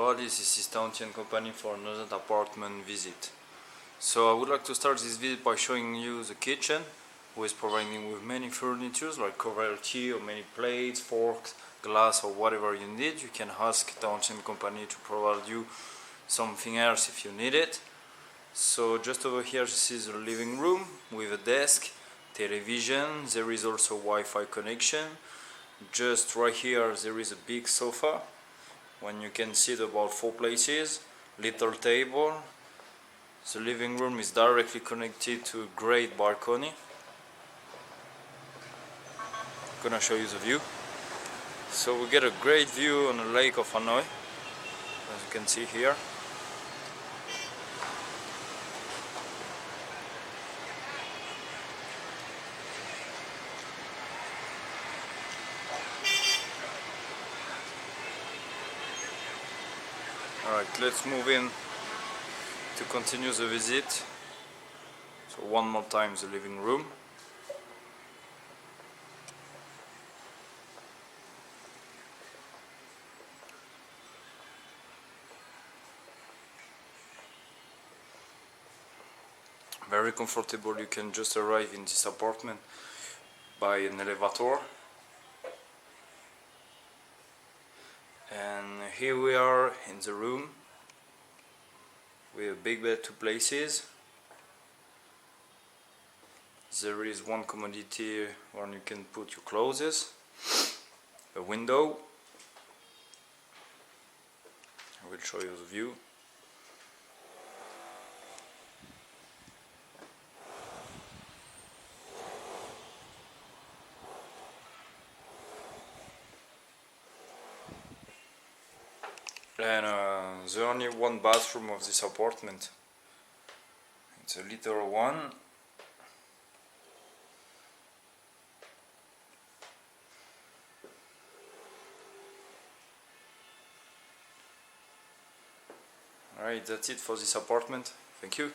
everybody, this is Townty & Company for another apartment visit. So I would like to start this visit by showing you the kitchen, who is providing with many furnitures like coveralty or many plates, forks, glass or whatever you need. You can ask Townty & Company to provide you something else if you need it. So just over here this is the living room with a desk, television, there is also Wi-Fi connection. Just right here there is a big sofa, when you can sit about 4 places, little table. The living room is directly connected to a great balcony. I'm gonna show you the view. So we get a great view on the lake of Hanoi, as you can see here. Alright, let's move in to continue the visit. So one more time the living room. Very comfortable, you can just arrive in this apartment by an elevator. And here we are in the room with a big bed, 2 places. There is one commodity where you can put your clothes, a window. I will show you the view. And there's only one bathroom of this apartment. It's a little one. Alright, that's it for this apartment. Thank you.